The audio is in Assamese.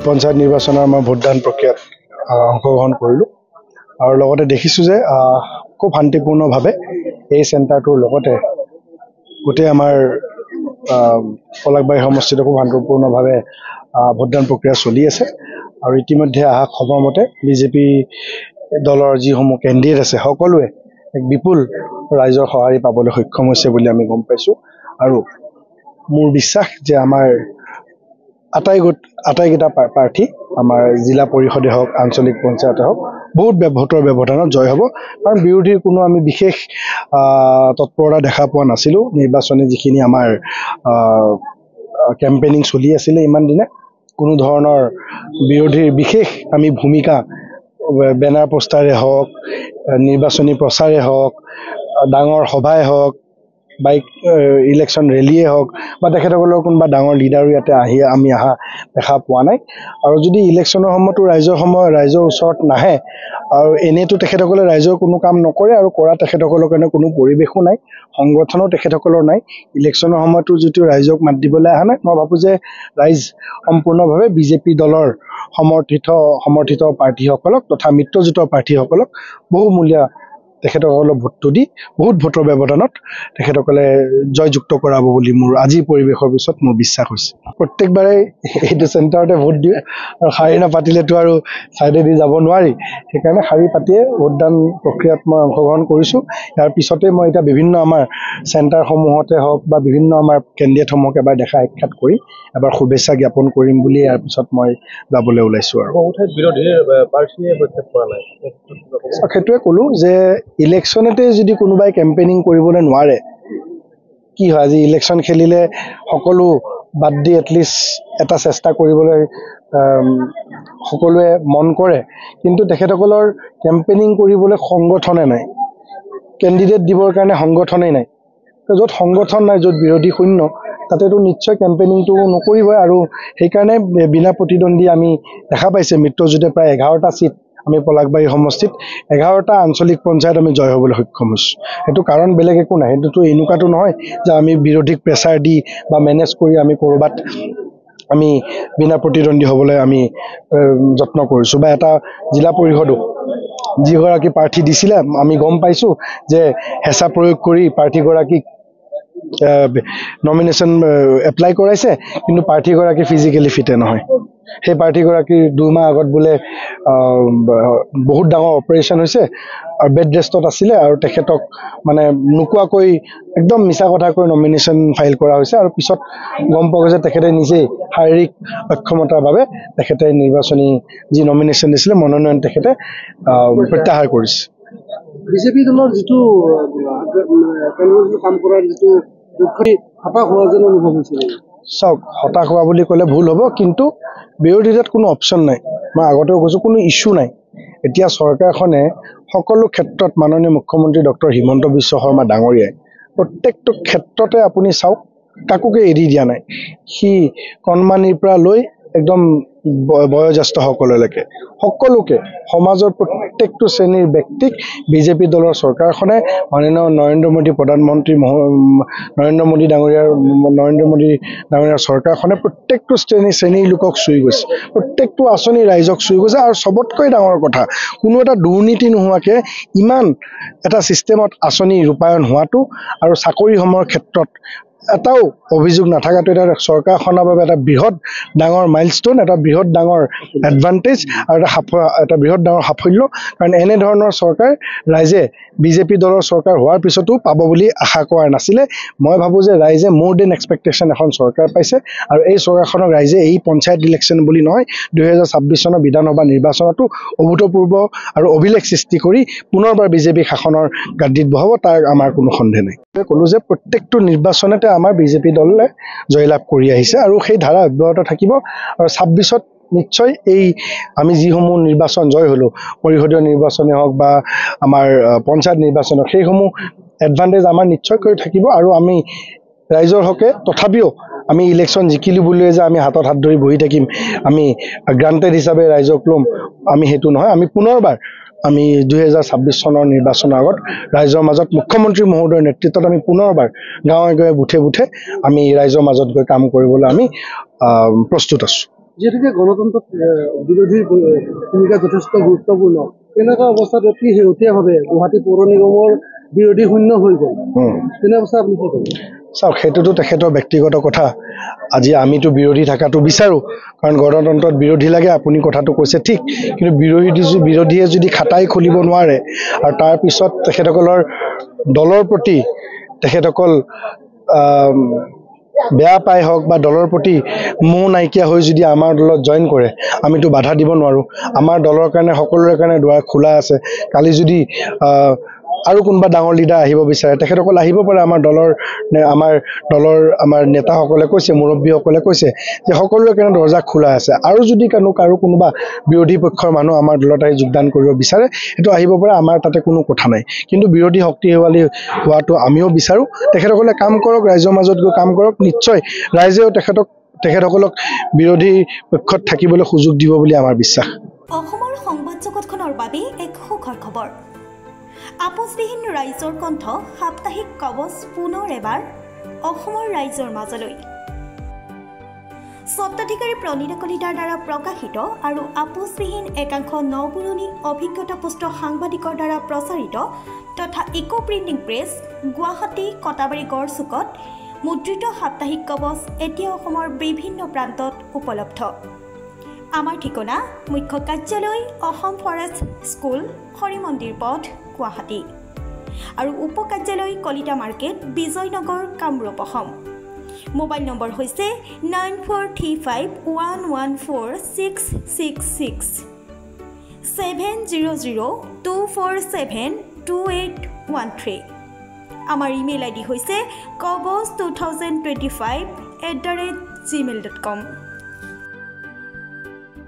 পঞ্চায়ত নিৰ্বাচনৰ আমাৰ ভোটদান প্ৰক্ৰিয়াত অংশগ্ৰহণ কৰিলোঁ আৰু লগতে দেখিছোঁ যে খুব শান্তিপূৰ্ণভাৱে এই চেণ্টাৰটোৰ লগতে গোটেই আমাৰ পলাশবাৰী সমষ্টিত খুব শান্তিপূৰ্ণভাৱে ভোটদান প্ৰক্ৰিয়া চলি আছে আৰু ইতিমধ্যে অহা সময়মতে বিজেপি দলৰ যিসমূহ কেণ্ডিডেট আছে সকলোৱে এক বিপুল ৰাইজৰ সঁহাৰি পাবলৈ সক্ষম হৈছে বুলি আমি গম পাইছোঁ আৰু মোৰ বিশ্বাস যে আমাৰ আটাইকেইটা প্ৰাৰ্থী আমাৰ জিলা পৰিষদে হওক আঞ্চলিক পঞ্চায়তে হওক বহুত ভোটৰ ব্যৱধানত জয় হ'ব কাৰণ বিৰোধীৰ কোনো আমি বিশেষ তৎপৰতা দেখা পোৱা নাছিলোঁ নিৰ্বাচনী যিখিনি আমাৰ কেম্পেইনিং চলি আছিলে ইমান দিনে কোনো ধৰণৰ বিৰোধীৰ বিশেষ আমি ভূমিকা বেনাৰ পোষ্টাৰে হওক নিৰ্বাচনী প্ৰচাৰে হওক ডাঙৰ সভাই হওক বাইক ইলেকশ্যন ৰেলীয়ে হওক বা তেখেতসকলৰ কোনোবা ডাঙৰ লিডাৰো ইয়াতে আমি দেখা পোৱা নাই আৰু যদি ইলেকশ্যনৰ সময়তো ৰাইজৰ ওচৰত নাহে আৰু এনেতো তেখেতসকলে ৰাইজৰ কোনো কাম নকৰে আৰু কৰা তেখেতসকলৰ কাৰণে কোনো পৰিৱেশো নাই সংগঠনো তেখেতসকলৰ নাই ইলেকশ্যনৰ সময়তো যিটো ৰাইজক মাত দিবলৈ অহা নাই মই ভাবোঁ যে ৰাইজ সম্পূৰ্ণভাৱে বিজেপি দলৰ সমৰ্থিত প্ৰাৰ্থীসকলক তথা মিত্ৰজোঁটৰ প্ৰাৰ্থীসকলক বহুমূলীয়া তেখেতসকলৰ ভোটটো দি বহুত ভোটৰ ব্যৱধানত তেখেতসকলে জয়যুক্ত কৰাব বুলি মোৰ আজিৰ পৰিৱেশৰ পিছত মোৰ বিশ্বাস হৈছে প্ৰত্যেকবাৰে এইটো চেণ্টাৰতে ভোট দিয়ে আৰু শাৰী নাপাতিলেতো আৰু ছাইডেদি যাব নোৱাৰি সেইকাৰণে শাৰী পাতিয়ে ভোটদান প্ৰক্ৰিয়াত মই অংশগ্ৰহণ কৰিছোঁ ইয়াৰ পিছতে মই এতিয়া বিভিন্ন আমাৰ চেণ্টাৰসমূহতে হওক বা বিভিন্ন আমাৰ কেণ্ডিডেটসমূহক এবাৰ দেখা সাক্ষাৎ কৰি এবাৰ শুভেচ্ছা জ্ঞাপন কৰিম বুলি ইয়াৰ পিছত মই যাবলৈ ওলাইছোঁ আৰু সেইটোৱে ক'লোঁ যে ইলেকশ্যনতে যদি কোনোবাই কেম্পেইনিং কৰিবলৈ নোৱাৰে কি হয় আজি ইলেকশ্যন খেলিলে সকলো বাদ দি এটলিষ্ট এটা চেষ্টা কৰিবলৈ সকলোৱে মন কৰে কিন্তু তেখেতসকলৰ কেম্পেইনিং কৰিবলৈ সংগঠনে নাই কেণ্ডিডেট দিবৰ কাৰণে সংগঠনেই নাই য'ত সংগঠন নাই য'ত বিৰোধী শূন্য তাতেতো নিশ্চয় কেম্পেইনিংটো নকৰিবই আৰু সেইকাৰণে বিনা প্ৰতিদ্বন্দ্বী আমি দেখা পাইছে মিত্ৰজোঁটে প্ৰায় 11টা ছিট আমি পলাশবাৰী সমষ্টিত 11টা আঞ্চলিক পঞ্চায়ত আমি জয় হ'বলৈ সক্ষম হৈছোঁ সেইটো কাৰণ বেলেগ একো নাই সেইটোতো এনেকুৱাটো নহয় যে আমি বিৰোধীক প্ৰেছাৰ দি বা মেনেজ কৰি আমি ক'ৰবাত আমি বিনা প্ৰতিদ্বন্দ্বী হ'বলৈ আমি যত্ন কৰিছোঁ বা এটা জিলা পৰিষদো যিগৰাকী প্ৰাৰ্থী দিছিলে আমি গম পাইছোঁ যে হেঁচা প্ৰয়োগ কৰি প্ৰাৰ্থীগৰাকীক নমিনেশ্যন এপ্লাই কৰাইছে কিন্তু প্ৰাৰ্থীগৰাকী ফিজিকেলি ফিটে নহয় সেই প্ৰাৰ্থীগৰাকীৰ 2 মাহ আগত বোলে বহুত ডাঙৰ অপাৰেশ্যন হৈছে আৰু বেড ৰেষ্টত আছিলে আৰু তেখেতক মানে নোকোৱাকৈ একদম মিছা কথা কৈ নমিনেশ্যন ফাইল কৰা হৈছে আৰু পিছত গম পোৱা গৈছে তেখেতে নিজেই শাৰীৰিক অক্ষমতাৰ বাবে তেখেতে নিৰ্বাচনী যি নমিনেশ্যন দিছিলে মনোনয়ন তেখেতে প্ৰত্যাহাৰ কৰিছে বিজেপি দলৰ যিটো কাম কৰাৰ যিটো হতাশ হোৱা যেন অনুভৱ হৈছিল চাওক হতাশ হোৱা বুলি ক'লে ভুল হ'ব কিন্তু বিৰোধীতাত কোনো অপশ্যন নাই মই আগতেও কৈছোঁ কোনো ইছ্যু নাই এতিয়া চৰকাৰখনে সকলো ক্ষেত্ৰত মাননীয় মুখ্যমন্ত্ৰী ডক্টৰ হিমন্ত বিশ্ব শৰ্মা ডাঙৰীয়াই প্ৰত্যেকটো ক্ষেত্ৰতে আপুনি চাওক কাকোকে এৰি দিয়া নাই সি কণমানিৰ পৰা লৈ একদম বয়োজ্যেষ্ঠসকললৈকে সকলোকে সমাজৰ প্ৰত্যেকটো শ্ৰেণীৰ ব্যক্তিক বিজেপি দলৰ চৰকাৰখনে মাননীয় নৰেন্দ্ৰ মোদী প্ৰধানমন্ত্ৰী নৰেন্দ্ৰ মোদী ডাঙৰীয়াৰ চৰকাৰখনে প্ৰত্যেকটো শ্ৰেণীৰ লোকক চুই গৈছে প্ৰত্যেকটো আঁচনি ৰাইজক চুই গৈছে আৰু চবতকৈ ডাঙৰ কথা কোনো এটা দুৰ্নীতি নোহোৱাকৈ ইমান এটা ছিষ্টেমত আঁচনি ৰূপায়ণ হোৱাটো আৰু চাকৰিসমূহৰ ক্ষেত্ৰত এটাও অভিযোগ নাথাকাটো এটা চৰকাৰখনৰ বাবে এটা বৃহৎ ডাঙৰ মাইলষ্টন এটা বৃহৎ ডাঙৰ এডভান্টেজ আৰু এটা বৃহৎ ডাঙৰ সাফল্য কাৰণ এনেধৰণৰ চৰকাৰ ৰাইজে বিজেপি দলৰ চৰকাৰ হোৱাৰ পিছতো পাব বুলি আশা কৰা নাছিলে মই ভাবোঁ যে ৰাইজে মোৰ দেন এক্সপেক্টেশ্যন এখন চৰকাৰ পাইছে আৰু এই চৰকাৰখনক ৰাইজে এই পঞ্চায়ত ইলেকশ্যন বুলি নহয় 2026 চনৰ বিধানসভা নিৰ্বাচনতো অভূতপূৰ্ব আৰু অভিলেখ সৃষ্টি কৰি পুনৰবাৰ বিজেপি শাসনৰ গাদীত বহাব তাৰ আমাৰ কোনো সন্দেহ নাই ক'লোঁ যে প্ৰত্যেকটো নিৰ্বাচনতে আমাৰ বিজেপি দলে জয়লাভ কৰি আহিছে আৰু সেই ধাৰা অব্যাহত থাকিব আৰু 26ত নিশ্চয় এই আমি যিসমূহ নিৰ্বাচন জয় হ'লোঁ পৰিষদীয় নিৰ্বাচনে হওক বা আমাৰ পঞ্চায়ত নিৰ্বাচনক সেইসমূহ এডভান্টেজ আমাৰ নিশ্চয়কৈ থাকিব আৰু আমি ৰাইজৰ হকে তথাপিও আমি ইলেকশ্যন জিকিলোঁ বুলিয়ে যে আমি হাতত হাত ধৰি বহি থাকিম আমি গ্ৰান্টেড হিচাপে ৰাইজক ল'ম আমি সেইটো নহয় আমি পুনৰবাৰ আমি 2026 চনৰ নিৰ্বাচনৰ আগত ৰাইজৰ মাজত মুখ্যমন্ত্ৰী মহোদয়ৰ নেতৃত্বত আমি পুনৰবাৰ গাঁৱে গাঁৱে বুথে বুথে আমি ৰাইজৰ মাজত গৈ কাম কৰিবলৈ আমি প্ৰস্তুত আছোঁ যিহেতুকে গণতন্ত্ৰত বিৰোধীৰ ভূমিকা যথেষ্ট গুৰুত্বপূৰ্ণ তেনেকুৱা অৱস্থাত অতি শেহতীয়াভাৱে গুৱাহাটী পৌৰ নিগমৰ বিৰোধী শূন্য হৈ গ'ল তেনে অৱস্থা আপুনি কি ক'ব? চাওক সেইটোতো তেখেতৰ ব্যক্তিগত কথা আজি আমিতো বিৰোধী থকাটো বিচাৰোঁ কাৰণ গণতন্ত্ৰত বিৰোধী লাগে আপুনি কথাটো কৈছে ঠিক কিন্তু বিৰোধীয়ে যদি খাটাই খুলিব নোৱাৰে আৰু তাৰপিছত তেখেতসকলৰ দলৰ প্ৰতি তেখেতসকল বেয়া পাই হওক বা দলৰ প্ৰতি মোহ নাইকিয়া হৈ যদি আমাৰ দলত জইন কৰে আমিতো বাধা দিব নোৱাৰোঁ আমাৰ দলৰ কাৰণে সকলোৰে কাৰণে দুৱাৰ খোলা আছে কালি যদি আৰু কোনোবা ডাঙৰ লিডাৰ আহিব বিচাৰে তেখেতসকল আহিব পাৰে আমাৰ দলৰ নেতাসকলে কৈছে মুৰব্বীসকলে কৈছে যে সকলোৰে কাৰণে দৰ্জা খোলা আছে আৰু যদি কাৰো কোনোবা বিৰোধী পক্ষৰ মানুহ আমাৰ দলত আহি যোগদান কৰিব বিচাৰে সেইটো আহিব পাৰে আমাৰ তাতে কোনো কথা নাই কিন্তু বিৰোধী শক্তিশালী হোৱাটো আমিও বিচাৰোঁ তেখেতসকলে কাম কৰক ৰাইজৰ মাজত গৈ কাম কৰক নিশ্চয় ৰাইজেও তেখেতসকলক বিৰোধী পক্ষত থাকিবলৈ সুযোগ দিব বুলি আমাৰ বিশ্বাস। অসমৰ সংবাদ জগতখনৰ বাবে এক সুখৰ খবৰ আপোচবিহীন ৰাইজৰ কণ্ঠ সাপ্তাহিক কবচ পুনৰ এবাৰ অসমৰ ৰাইজৰ মাজলৈ স্বত্বাধিকাৰী প্ৰণীতা কলিতাৰ দ্বাৰা প্ৰকাশিত আৰু আপোচবিহীন একাংশ নপুৰণি অভিজ্ঞতাপুষ্ট সাংবাদিকৰ দ্বাৰা প্ৰচাৰিত তথা eco printing press Guwahati Katabari গড়চুকত মুদ্ৰিত সাপ্তাহিক কবচ এতিয়া অসমৰ বিভিন্ন প্ৰান্তত উপলব্ধ। আমাৰ ঠিকনা মুখ্য কাৰ্যালয় অসম ফৰেষ্ট স্কুল হৰি মন্দিৰ পথ গুৱাহাটী আৰু উপ কাৰ্যালয় Kalita market Bijaynagar Kamrup Assam. Mobile number হৈছে 9435114666 7002472813। আমাৰ ইমেইল আইডি হৈছে kobos2025@gmail.com।